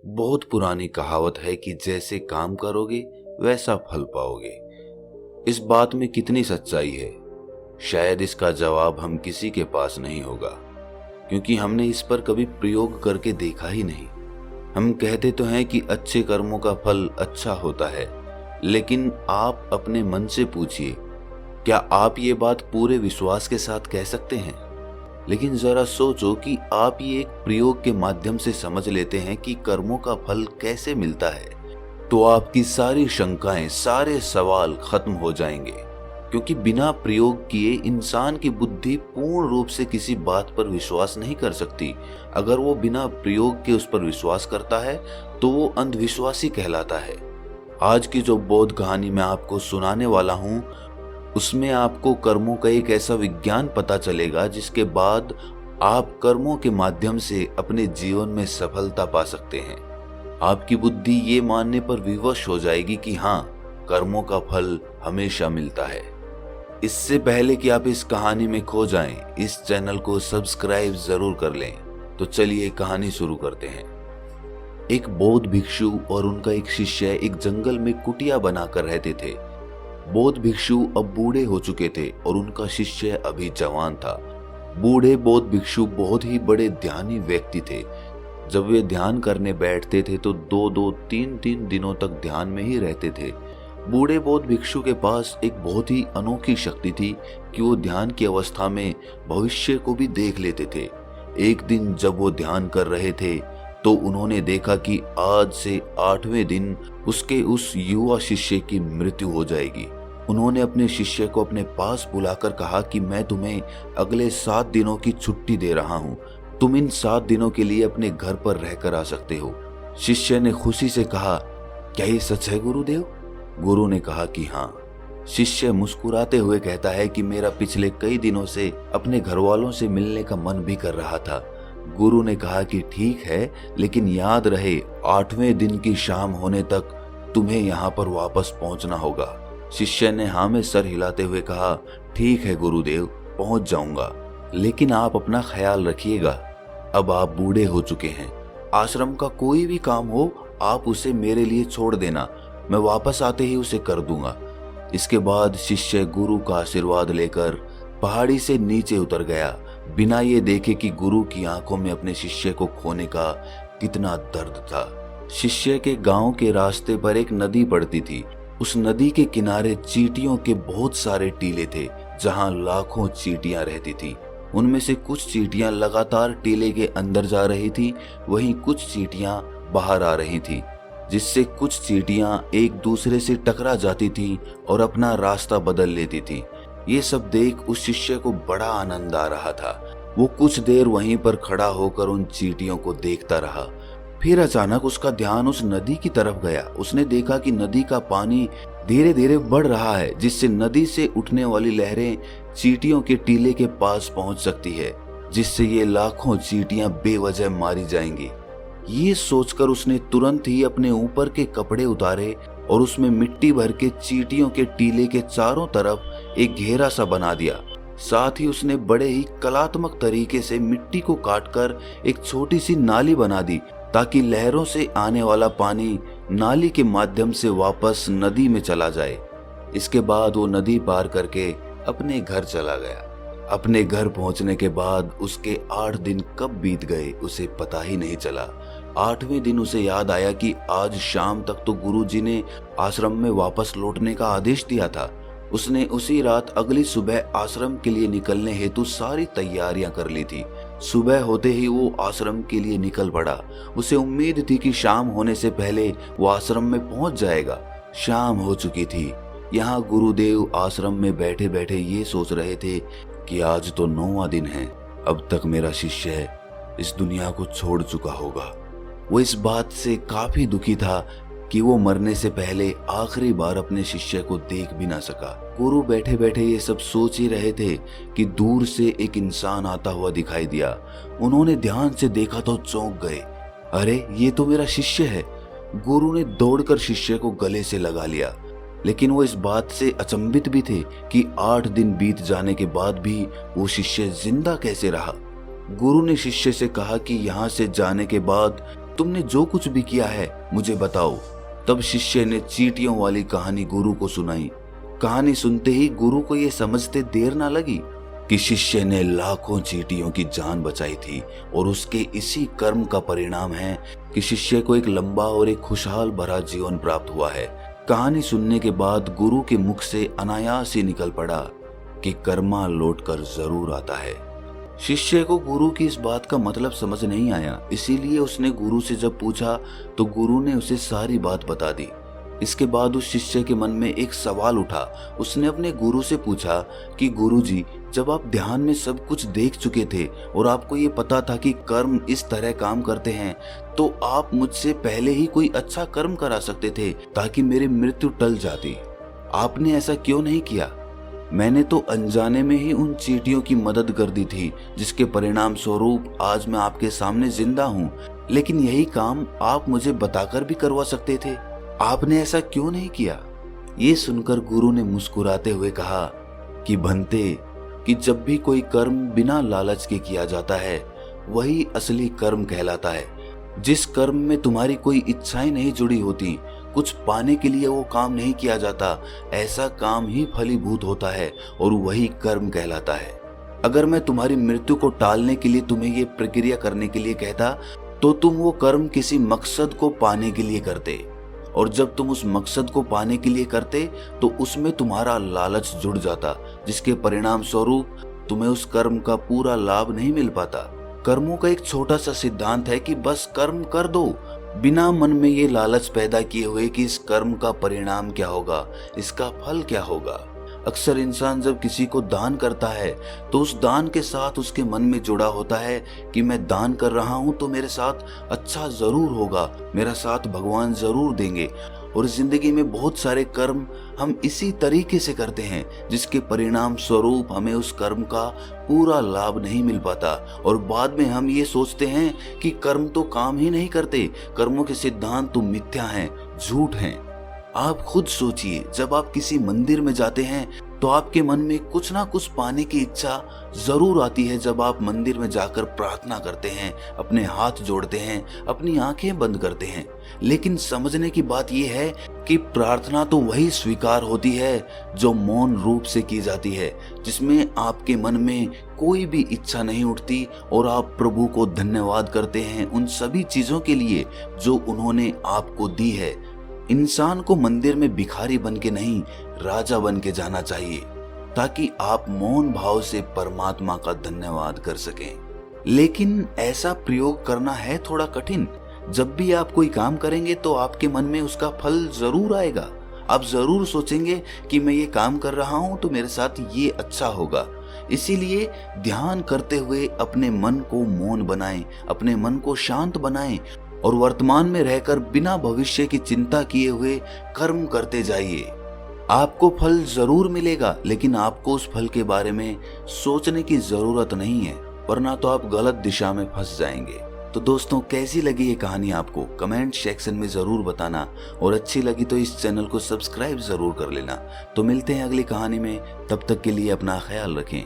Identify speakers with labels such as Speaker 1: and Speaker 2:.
Speaker 1: बहुत पुरानी कहावत है कि जैसे काम करोगे वैसा फल पाओगे। इस बात में कितनी सच्चाई है, शायद इसका जवाब हम किसी के पास नहीं होगा, क्योंकि हमने इस पर कभी प्रयोग करके देखा ही नहीं। हम कहते तो हैं कि अच्छे कर्मों का फल अच्छा होता है, लेकिन आप अपने मन से पूछिए, क्या आप ये बात पूरे विश्वास के साथ कह सकते हैं? लेकिन जरा सोचो कि आप ये एक प्रयोग के माध्यम से समझ लेते हैं कि कर्मों का फल कैसे मिलता है, तो आपकी सारी शंकाएं, सारे सवाल खत्म हो जाएंगे। क्योंकि बिना प्रयोग किए इंसान की बुद्धि पूर्ण रूप से किसी बात पर विश्वास नहीं कर सकती। अगर वो बिना प्रयोग के उस पर विश्वास करता है तो वो अंधविश्वासी कहलाता है। आज की जो बोध कहानी मैं आपको सुनाने वाला हूँ, उसमें आपको कर्मों का एक ऐसा विज्ञान पता चलेगा जिसके बाद आप कर्मों के माध्यम से अपने जीवन में सफलता पा सकते हैं। आपकी बुद्धि ये मानने पर विवश हो जाएगी कि हाँ, कर्मों का फल हमेशा मिलता है। इससे पहले कि आप इस कहानी में खो जाएं, इस चैनल को सब्सक्राइब जरूर कर लें। तो चलिए कहानी शुरू करते हैं। एक बौद्ध भिक्षु और उनका एक शिष्य एक जंगल में कुटिया बनाकर रहते थे। बौद्ध भिक्षु अब बूढ़े हो चुके थे और उनका शिष्य अभी जवान था। बूढ़े बौद्ध भिक्षु बहुत ही बड़े ध्यानी व्यक्ति थे। जब वे ध्यान करने बैठते थे तो 2-3 दिनों तक ध्यान में ही रहते थे। बूढ़े बौद्ध भिक्षु के पास एक बहुत ही अनोखी शक्ति थी कि वो ध्यान की अवस्था में भविष्य को भी देख लेते थे। एक दिन जब वो ध्यान कर रहे थे तो उन्होंने देखा कि आज से 8वें दिन उसके उस युवा शिष्य की मृत्यु हो जाएगी। उन्होंने अपने शिष्य को अपने पास बुलाकर कहा कि मैं तुम्हें अगले 7 दिनों की छुट्टी दे रहा हूँ। तुम इन 7 दिनों के लिए अपने घर पर रहकर आ सकते हो। शिष्य ने खुशी से कहा, क्या ये सच है गुरुदेव? गुरु ने कहा कि हाँ। शिष्य मुस्कुराते हुए कहता है कि मेरा पिछले कई दिनों से अपने घर वालों से मिलने का मन भी कर रहा था। गुरु ने कहा कि ठीक है, लेकिन याद रहे 8वें दिन की शाम होने तक तुम्हें यहाँ पर वापस पहुंचना होगा। शिष्य ने हाँ में सर हिलाते हुए कहा, ठीक है गुरुदेव, पहुंच जाऊंगा, लेकिन आप अपना ख्याल रखिएगा। अब आप बूढ़े हो चुके हैं, आश्रम का कोई भी काम हो आप उसे मेरे लिए छोड़ देना, मैं वापस आते ही उसे कर दूंगा। इसके बाद शिष्य गुरु का आशीर्वाद लेकर पहाड़ी से नीचे उतर गया, बिना ये देखे कि गुरु की आंखों में अपने शिष्य को खोने का कितना दर्द था। शिष्य के गांव के रास्ते पर एक नदी पड़ती थी। उस नदी के किनारे चींटियों के बहुत सारे टीले थे, जहां लाखों चींटियां रहती थी। उनमें से कुछ चींटियां लगातार टीले के अंदर जा रही थी, वहीं कुछ चींटियां बाहर आ रही थी, जिससे कुछ चींटियां एक दूसरे से टकरा जाती थी और अपना रास्ता बदल लेती थी। ये सब देख उस शिष्य को बड़ा आनंद आ रहा था। वो कुछ देर वहीं पर खड़ा होकर उन चींटियों को देखता रहा। फिर अचानक उसका ध्यान उस नदी की तरफ गया। उसने देखा कि नदी का पानी धीरे धीरे बढ़ रहा है, जिससे नदी से उठने वाली लहरें चींटियों के टीले के पास पहुंच सकती है, जिससे ये लाखों चींटियां बेवजह मारी जाएंगी। ये सोचकर उसने तुरंत ही अपने ऊपर के कपड़े उतारे और उसमें मिट्टी भर के चींटियों के टीले के चारों तरफ एक घेरा सा बना दिया। साथ ही उसने बड़े ही कलात्मक तरीके से मिट्टी को काटकर एक छोटी सी नाली बना दी, ताकि लहरों से आने वाला पानी नाली के माध्यम से वापस नदी में चला जाए। इसके बाद वो नदी पार करके अपने घर चला गया। अपने घर पहुंचने के बाद उसके 8 दिन कब बीत गए उसे पता ही नहीं चला। 8वें दिन उसे याद आया कि आज शाम तक तो गुरुजी ने आश्रम में वापस लौटने का आदेश दिया था। उसने उसी रात अगली सुबह आश्रम के लिए निकलने हेतु सारी तैयारियां कर ली थी। सुबह होते ही वो आश्रम के लिए निकल पड़ा। उसे उम्मीद थी कि शाम होने से पहले वो आश्रम में पहुंच जाएगा। शाम हो चुकी थी। यहाँ गुरुदेव आश्रम में बैठे बैठे ये सोच रहे थे कि आज तो 9वां दिन है, अब तक मेरा शिष्य इस दुनिया को छोड़ चुका होगा। वो इस बात से काफी दुखी था कि वो मरने से पहले आखिरी बार अपने शिष्य को देख भी ना सका। गुरु बैठे बैठे ये सब सोच ही रहे थे कि दूर से एक इंसान आता हुआ दिखाई दिया। उन्होंने ध्यान से देखा तो चौंक गए, अरे ये तो मेरा शिष्य है। गुरु ने दौड़कर शिष्य को गले से लगा लिया, लेकिन वो इस बात से अचंभित भी थे कि 8 दिन बीत जाने के बाद भी वो शिष्य जिंदा कैसे रहा। गुरु ने शिष्य से कहा कि यहाँ से जाने के बाद तुमने जो कुछ भी किया है मुझे बताओ। तब शिष्य ने चींटियों वाली कहानी गुरु को सुनाई। कहानी सुनते ही गुरु को ये समझते देर ना लगी कि शिष्य ने लाखों चींटियों की जान बचाई थी और उसके इसी कर्म का परिणाम है कि शिष्य को एक लंबा और एक खुशहाल भरा जीवन प्राप्त हुआ है। कहानी सुनने के बाद गुरु के मुख से अनायास ही निकल पड़ा कि कर्मा लौटकर जरूर आता है। शिष्य को गुरु की इस बात का मतलब समझ नहीं आया, इसीलिए उसने गुरु से जब पूछा तो गुरु ने उसे सारी बात बता दी। इसके बाद उस शिष्य के मन में एक सवाल उठा। उसने अपने गुरु से पूछा कि गुरुजी, जब आप ध्यान में सब कुछ देख चुके थे और आपको ये पता था कि कर्म इस तरह काम करते हैं, तो आप मुझसे पहले ही कोई अच्छा कर्म करा सकते थे ताकि मेरी मृत्यु टल जाती। आपने ऐसा क्यों नहीं किया? मैंने तो अनजाने में ही उन चींटियों की मदद कर दी थी, जिसके परिणाम स्वरूप आज मैं आपके सामने जिंदा हूँ। लेकिन यही काम आप मुझे बताकर भी करवा सकते थे, आपने ऐसा क्यों नहीं किया? ये सुनकर गुरु ने मुस्कुराते हुए कहा कि भंते, कि जब भी कोई कर्म बिना लालच के किया जाता है वही असली कर्म कहलाता है। जिस कर्म में तुम्हारी कोई इच्छाएं नहीं जुड़ी होती, कुछ पाने के लिए वो काम नहीं किया जाता, ऐसा काम ही फलीभूत होता है और वही कर्म कहलाता है। अगर मैं तुम्हारी मृत्यु को टालने के लिए तुम्हें ये प्रक्रिया करने के लिए कहता तो तुम वो कर्म किसी मकसद को पाने के लिए करते, और जब तुम उस मकसद को पाने के लिए करते तो उसमें तुम्हारा लालच जुड़ जाता, जिसके परिणाम स्वरूप तुम्हें उस कर्म का पूरा लाभ नहीं मिल पाता। कर्मों का एक छोटा सा सिद्धांत है कि बस कर्म कर दो, बिना मन में ये लालच पैदा किए हुए कि इस कर्म का परिणाम क्या होगा, इसका फल क्या होगा। अक्सर इंसान जब किसी को दान करता है तो उस दान के साथ उसके मन में जुड़ा होता है कि मैं दान कर रहा हूं तो मेरे साथ अच्छा जरूर होगा, मेरा साथ भगवान जरूर देंगे। और जिंदगी में बहुत सारे कर्म हम इसी तरीके से करते हैं, जिसके परिणाम स्वरूप हमें उस कर्म का पूरा लाभ नहीं मिल पाता और बाद में हम ये सोचते हैं कि कर्म तो काम ही नहीं करते, कर्मों के सिद्धांत तो मिथ्या हैं, झूठ हैं। आप खुद सोचिए, जब आप किसी मंदिर में जाते हैं तो आपके मन में कुछ ना कुछ पाने की इच्छा जरूर आती है। जब आप मंदिर में जाकर प्रार्थना करते हैं, अपने हाथ जोड़ते हैं, अपनी आंखें बंद करते हैं, लेकिन समझने की बात यह है कि प्रार्थना तो वही स्वीकार होती है जो मौन रूप से की जाती है, जिसमें आपके मन में कोई भी इच्छा नहीं उठती और आप प्रभु को धन्यवाद करते हैं उन सभी चीजों के लिए जो उन्होंने आपको दी है। इंसान को मंदिर में भिखारी बन के नहीं, राजा बन के जाना चाहिए, ताकि आप मौन भाव से परमात्मा का धन्यवाद कर सकें। लेकिन ऐसा प्रयोग करना है थोड़ा कठिन। जब भी आप कोई काम करेंगे तो आपके मन में उसका फल जरूर आएगा। आप जरूर सोचेंगे कि मैं ये काम कर रहा हूं तो मेरे साथ ये अच्छा होगा। इसीलिए ध्यान करते हुए अपने मन को मौन बनाएं, अपने मन को शांत बनाएं और वर्तमान में रहकर बिना भविष्य की चिंता किए हुए कर्म करते जाइए। आपको फल जरूर मिलेगा, लेकिन आपको उस फल के बारे में सोचने की जरूरत नहीं है, वरना तो आप गलत दिशा में फंस जाएंगे। तो दोस्तों, कैसी लगी ये कहानी आपको कमेंट सेक्शन में जरूर बताना, और अच्छी लगी तो इस चैनल को सब्सक्राइब जरूर कर लेना। तो मिलते हैं अगली कहानी में, तब तक के लिए अपना ख्याल रखें।